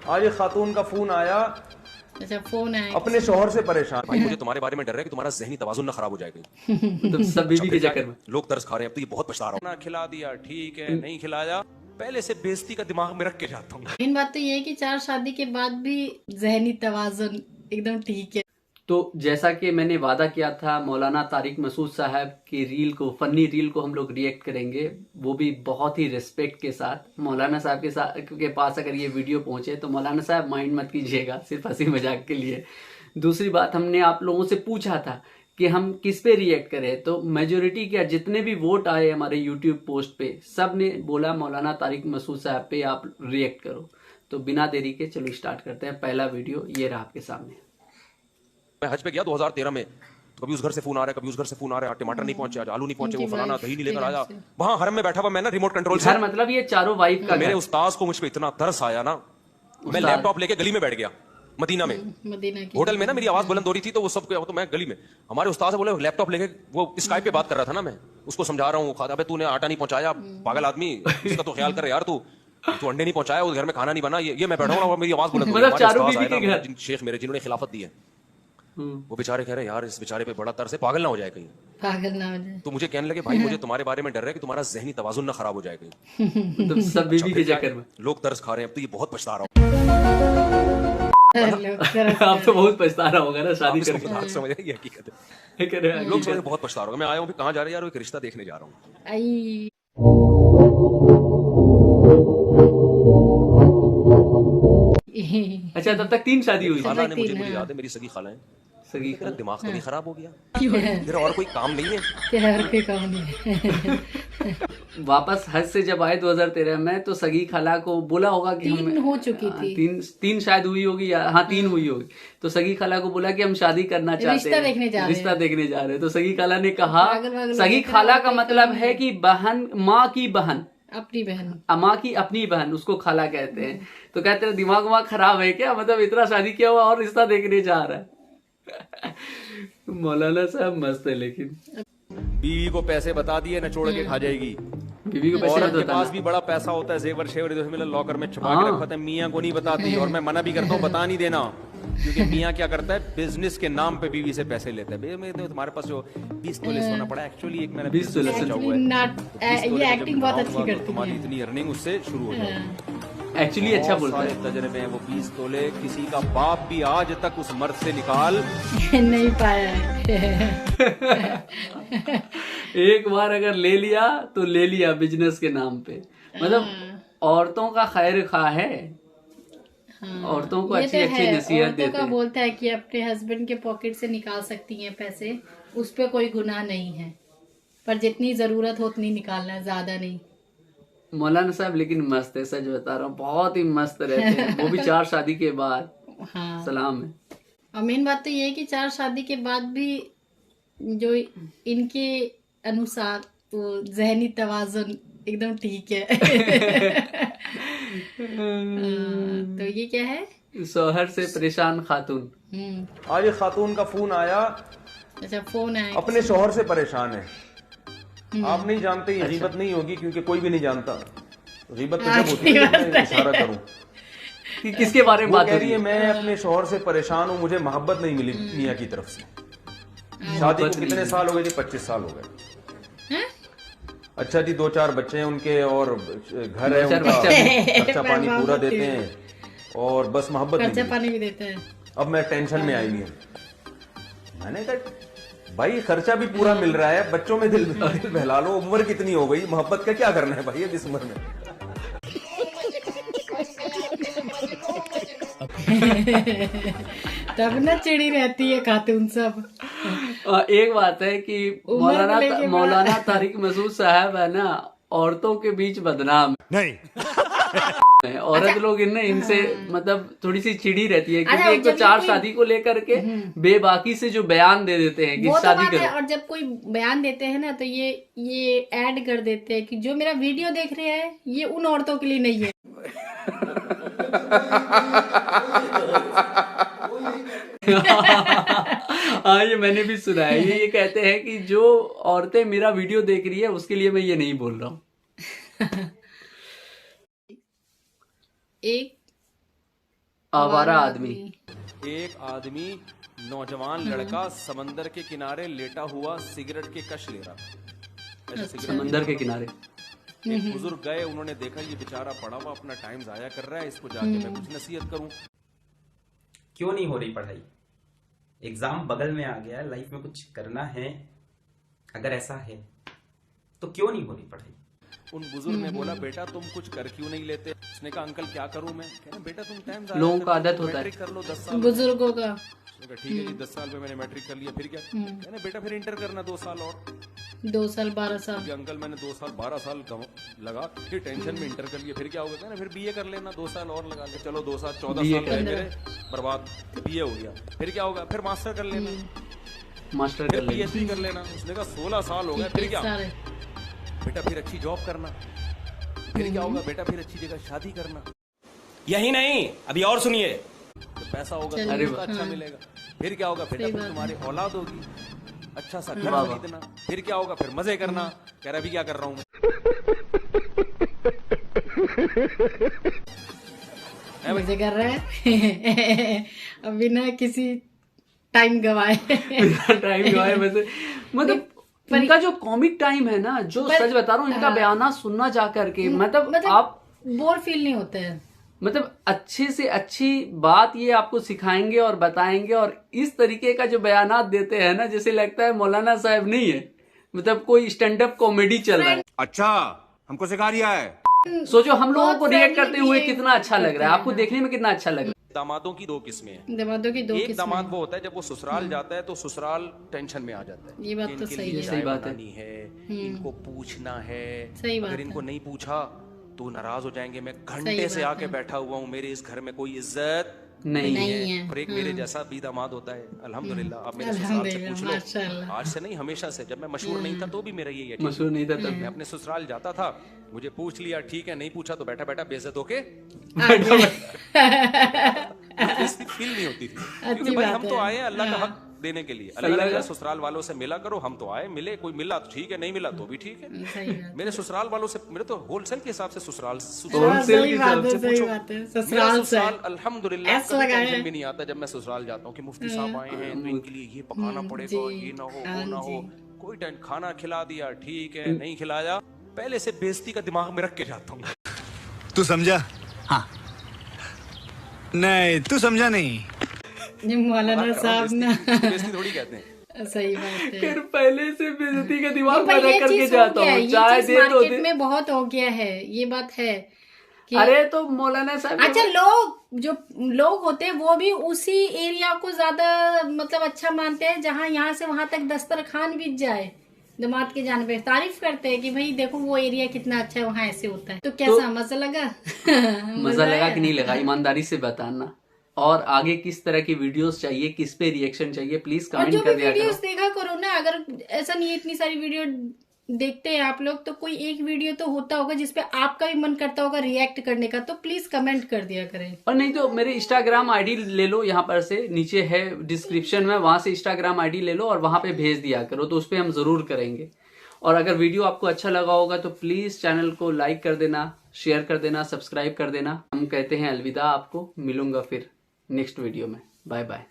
आज एक खातून का फोन आया, अच्छा फोन आया अपने शोहर से परेशान। भाई मुझे तुम्हारे बारे में डर है कि तुम्हारा जहनी तवाजुन ना खराब हो जाए कहीं। तो सब बीवी के चक्कर में लोग तरस खा रहे हैं, अब तो ये बहुत पछता रहा हूँ। ना खिला दिया ठीक है, नहीं खिलाया पहले से बेइज्जती का दिमाग में रख के जाता हूँ। मेन बात तो ये है कि 4 शादी के बाद भी जहनी तवाजुन एकदम ठीक है। तो जैसा कि मैंने वादा किया था, मौलाना तारिक मसूद साहब की रील को, फनी रील को हम लोग रिएक्ट करेंगे, वो भी बहुत ही रिस्पेक्ट के साथ। मौलाना साहब के पास अगर ये वीडियो पहुंचे तो मौलाना साहब माइंड मत कीजिएगा, सिर्फ हंसी मजाक के लिए। दूसरी बात, हमने आप लोगों से पूछा था कि हम किस पे रिएक्ट करें, तो मेजोरिटी क्या जितने भी वोट आए हमारे यूट्यूब पोस्ट पे, सब ने बोला मौलाना तारिक मसूद साहब पे आप रिएक्ट करो। तो बिना देरी के चलो स्टार्ट करते हैं। पहला वीडियो ये रहा आपके सामने। मैं हज पे गया 2013 में, तो कभी उस घर से फोन आ रहा है, कभी उस घर से फोन आ रहा है, टमाटर नहीं पहुंचे, आज आलू नहीं पहुंचे, वो फलाना दही नहीं लेकर आया। वहां हरम में बैठा हुआ मैं ना, रिमोट कंट्रोल से, घर मतलब ये चारों वाइफ का मेरे घर। उस्ताद को मुझ पे इतना तरस आया ना, मैं लैपटॉप लेके गली में बैठ गया मदीना में। मदीना की होटल में ना मेरी आवाज बुलंद हो रही थी, तो वो सब तो मैं गली में, हमारे उस्ताद से बोले लैपटॉप लेके, वो स्काइप पे बात कर रहा था ना, मैं उसको समझा रहा हूँ, अबे तूने आटा नहीं पहुंचाया, पागल आदमी, इसका तो ख्याल कर यार, तू अंडे नहीं पहुंचाया, उस घर में खाना नहीं बना, ये मैं बैठा हूँ और मेरी आवाज बुलंद हो रही है। मतलब चारों हमारे बीवी उस्ताद के आए घर। ना, शेख मेरे जिन्होंने खिलाफत दी है, वो बेचारे कह रहे हैं यार इस बेचारे पे बड़ा तरस है, पागल ना हो जाए कहीं। पागल ना हो जाए। तो मुझे कहने लगे भाई मुझे तुम्हारे बारे में डर है कि तुम्हारा जहनी तवाजुन ना खराब हो जाए कहीं। तो सब बीवी के चक्कर में लोग तरस खा रहे हैं, अब तो ये बहुत पछता रहा हूँ। आप तो बहुत पछता रहा होगा ना शादी इसको करके। मजाक समझ ये हकीकत है। कह रहे हैं, लोग समझ बहुत पछता रहा हूँ। मैं आया हूँ, कहाँ जा रहे हैं यार, वो एक रिश्ता देखने जा रहा हूँ। आई अच्छा तब तक 3 शादी हुई। खाला ने मुझे तीन, मुझे हाँ। याद है, मेरी सगी खाला है, सगी तेरा दिमाग तो नहीं खराब हो गया, क्या तेरा और कोई काम नहीं है? प्यार के कहानी है। वापस हज से जब आए 2013 में, तो सगी खाला को बोला होगा कि 3 हो चुकी थी। तीन शायद हुई होगी, या हाँ 3 हुई होगी। तो सगी खाला को बोला कि हम शादी करना चाहते रिश्ता हैं, देखने जा रहे हैं। रिश्ता देखने जा रहे हैं। तो सगी खाला ने कहा, पागल सगी खाला का मतलब है कि बहन, माँ की बहन, अपनी बहन, माँ की अपनी बहन, उसको खाला कहते हैं। तो कहते हैं दिमाग वमाग खराब है क्या, मतलब इतना शादी किया हुआ और रिश्ता देखने जा रहा है। मौलाना साहब मस्त है, लेकिन बीवी को पैसे बता दिए ना, छोड़ के खा जाएगी। बीवी को पैसे औरत मत के बताना। पास भी बड़ा पैसा होता है, जेवर शेवर इधर मिला लॉकर में छुपा के हाँ। रखा होता है, मियाँ को नहीं बताती। और मैं मना भी करता हूँ, बता नहीं देना, क्योंकि मियाँ क्या करता है, बिजनेस के नाम पे बीवी से पैसे लेता है। मैं तो तुम्हारे पास जो 20 तोले सोना पड़ा, एक्चुअली एक मैंने 20 तोले सोचा हुआ है। 20 तोले ये जब एक्टिंग बहुत अच्छी बनाऊंगा तो करती तुम्हारी है। इतनी अर्निंग उससे शुरू हो जाएगी। एक्चुअली अच्छा बहुत बोलता सारे है। तजर्बे हैं। वो 20 तोले किसी का बाप भी आज तक उस मर्द से निकाल नहीं पाया है। एक बार अगर ले लिया तो ले लिया, बिजनेस के नाम पे। मतलब औरतों का खैर खा है, औरतों को ये अच्छी तो अच्छी है, नसीहत औरतों देते का हैं। बोलता है कि अपने हस्बैंड के पॉकेट से निकाल सकती हैं पैसे, उस पे कोई गुनाह नहीं है, पर जितनी जरूरत हो उतनी निकालना है, ज्यादा नहीं। मौलाना साहब लेकिन मस्त है, सच बता रहा हूँ, बहुत ही मस्त रहते हैं, वो भी 4 शादी के बाद। हाँ, सलाम है। और मेन बात तो ये है कि 4 शादी के बाद भी जो इनके अनुसार वो जहनी तवाजुन एकदम ठीक है। तो ये क्या है? शौहर से परेशान खातून। आज एक खातून का फोन आया, अच्छा फोन आया। अपने शोहर से परेशान है। आप नहीं जानते, ये गीबत नहीं होगी क्योंकि कोई भी नहीं जानता। गीबत तो जब होती है जब मैं इशारा करूं। कि किसके बारे में वो बात कह हो रही रही है है? मैं अपने शोहर से परेशान हूं, मुझे मोहब्बत नहीं मिली मियाँ की तरफ से। शादी को कितने साल हो गए जी? 25 साल हो गए। हैं? अच्छा जी, 2-4 बच्चे हैं उनके और घर है 2-4 उनका, बच्चे खर्चा पानी पूरा देते हैं और बस मोहब्बत नहीं खर्चा मिली। पानी भी देता है। अब मैं टेंशन में आई हूँ। मैंने कहा भाई खर्चा भी पूरा मिल रहा है, बच्चों में दिल बहला लो, उम्र कितनी हो गई, मोहब्बत का क्या करना है भाई अब इस उम्र में। तब ना चिड़ी रहती है खातून सब। एक बात है कि उम्र को लेके मौलाना तारिक मसूद साहब है ना, औरतों के बीच बदनाम नहीं है। औरत लोग इनसे मतलब थोड़ी सी चिड़ी रहती है, क्योंकि अच्छा, एक तो जब 4 कोई- शादी को लेकर के बेबाकी से जो बयान दे देते हैं कि वो तो शादी बात है, करो। और जब कोई बयान देते हैं ना तो ये ऐड कर देते हैं कि जो मेरा वीडियो देख रहे हैं ये उन औरतों के लिए नहीं है। हाँ, ये मैंने भी सुना है। ये कहते हैं कि जो औरतें मेरा वीडियो देख रही है उसके लिए मैं ये नहीं बोल रहा हूँ। आवारा आदमी। एक आदमी नौजवान लड़का समंदर के किनारे लेटा हुआ सिगरेट के कश ले रहा था। ऐसे सिगरेट समंदर के किनारे। एक बुजुर्ग गए, उन्होंने देखा ये बेचारा पड़ा हुआ अपना टाइम जाया कर रहा है, इसको जाके मैं कुछ नसीहत करूं। क्यों नहीं हो रही पढ़ाई? एग्जाम बगल में आ गया, लाइफ में कुछ करना है, अगर ऐसा है तो क्यों नहीं हो रही पढ़ाई? उन बुजुर्ग ने बोला, बेटा तुम कुछ कर क्यों नहीं लेते? उसने कहा, अंकल क्या करूं मैं? कह रहे, बेटा तुम टाइम जाया लोगों का कर, आदत होता है। मैट्रिक कर लो 10 साल। बुजुर्गों का। उसने कहा, ठीक है जी 10 साल में मैंने मैट्रिक कर लिया, फिर क्या? कहने, बेटा फिर इंटर करना 2 साल और। 2 साल 12 साल। कि अंकल मैंने 2 साल 12 साल लगा, फिर टेंशन में इंटर कर लिया, फिर क्या होगा? कहना फिर बीए कर लेना 2 साल और लगा के। चलो 2 साल 14 साल गए मेरे बर्बाद, बीए हो गया। फिर क्या होगा? फिर मास्टर कर लेना, मास्टर कर फिर लेंगे। पीएचडी कर लेना। उसने कहा 16 साल हो गए, फिर क्या? सारे। बेटा फिर अच्छी जॉब करना, फिर क्या होगा? बेटा फिर अच्छी जगह शादी करना। यही नहीं, अभी और सुनिए। तो पैसा होगा चलिए। तो उसका अच्छा मिलेगा। फिर क्या होगा? बेटा फिर तुम्हारी औलाद होगी, अच्छा सा घर खरीदना। फिर क्या होगा? फिर मजे करना। कह रहा अभी क्या कर रहा हूँ मैं? मजे कर रहा है अभी ना किसी टाइम गवाए। टाइम जो है वैसे मतलब इनका जो कॉमिक टाइम है ना, जो सच बता रहा हूँ, इनका बयाना सुनना जा करके मतलब आप बोर फील नहीं होता है। मतलब अच्छे से अच्छी बात ये आपको सिखाएंगे और बताएंगे, और इस तरीके का जो बयानात देते हैं ना, जैसे लगता है मौलाना साहब नहीं है, मतलब कोई स्टैंड अप कॉमेडी चल रहा है। अच्छा, हमको सिखा रिया है। सोचो हम लोगों को बहुत रिएक्ट friendly करते हुए behave कितना अच्छा लग रहा है, आपको करते हैं। देखने में कितना अच्छा लग रहा है। दामादों की 2 किस्में हैं। दामादों की 2 एक किस्में दामाद हैं। वो होता है जब वो ससुराल जाता है तो ससुराल टेंशन में आ जाता है। ये बात कि तो इनके सही लिए है। चाय सही बात है। बनानी है, इनको पूछना है। सही बात अगर इनको है। नहीं पूछा तो नाराज हो जाएंगे। मैं सही घंटे से बात आके है। बैठा हुआ हूँ, मेरे इस घर में कोई इज्जत नहीं नहीं है। और एक मेरे जैसा भी दामाद होता है, अल्हम्दुलिल्लाह। अब मेरे ससुराल से पूछ लो, माशाल्लाह। आज से नहीं हमेशा से। जब मैं मशहूर नहीं था तो भी मेरा यही है। मशहूर नहीं था तब। मैं अपने ससुराल जाता था, मुझे पूछ लिया ठीक है, नहीं पूछा तो बैठा बैठा बेइज्जत होके बेइज्जती फील नहीं होती थी, क्योंकि भाई हम तो आए हैं अल्लाह का हक देने के लिए। अल्लाह ने कहा ससुराल वालों से मिला करो। हम तो आए, मिले, कोई मिला तो ठीक है, नहीं मिला तो भी ठीक है। सही बात। मेरे ससुराल वालों से, मेरे तो होलसेल के हिसाब से ससुराल हाँ, सही बात है, सही बात है। मेरा ससुराल से ससुराल अल्हम्दुलिल्लाह ऐसा कभी लगा है। टेंशन भी नहीं आता जब मैं ससुराल जाता हूँ कि मुफ्ती साहब आए हैं तो इनके लिए ये पकाना पड़ेगा, ये ना हो वो ना हो। कोई टेंशन, खाना खिला दिया ठीक है, नहीं खिलाया पहले से बेइज्जती का दिमाग में रख के जाता हूँ। तू समझा? हाँ। नहीं, तू समझा नहीं। ये मौलाना साहब ना बेइज्जती थोड़ी कहते हैं। सही बात है। फिर पहले से बेइज्जती का दिमाग पर में रख ये करके चीज हो जाता गया है, हूँ, ये चाय चीज दे तो मार्केट दे। में बहुत हो गया है, ये बात है कि अरे तो मौलाना साहब अच्छा लोग जो लोग होते हैं वो भी उसी एरिया को ज्यादा मतलब अच्छा मानते हैं जहाँ यहाँ से वहां तक दस्तरखान बिक जाए। दामाद के जाने पे तारीफ करते हैं कि भाई देखो वो एरिया कितना अच्छा है, वहाँ ऐसे होता है। तो कैसा मजा लगा? मजा लगा आया? कि नहीं लगा, ईमानदारी से बताना। और आगे किस तरह की वीडियोस चाहिए, किस पे रिएक्शन चाहिए, प्लीज और जो कमेंट भी कर दिया वीडियोस करो। देखा करो ना, अगर ऐसा नहीं है इतनी सारी वीडियो देखते हैं आप लोग तो कोई एक वीडियो तो होता होगा जिसपे आपका भी मन करता होगा रिएक्ट करने का, तो प्लीज कमेंट कर दिया करें। और नहीं तो मेरे इंस्टाग्राम आईडी ले लो, यहाँ पर से नीचे है डिस्क्रिप्शन में, वहां से इंस्टाग्राम आईडी ले लो और वहां पे भेज दिया करो, तो उस पर हम जरूर करेंगे। और अगर वीडियो आपको अच्छा लगा होगा तो प्लीज चैनल को लाइक कर देना, शेयर कर देना, सब्सक्राइब कर देना। हम कहते हैं अलविदा, आपको मिलूंगा फिर नेक्स्ट वीडियो में। Bye bye.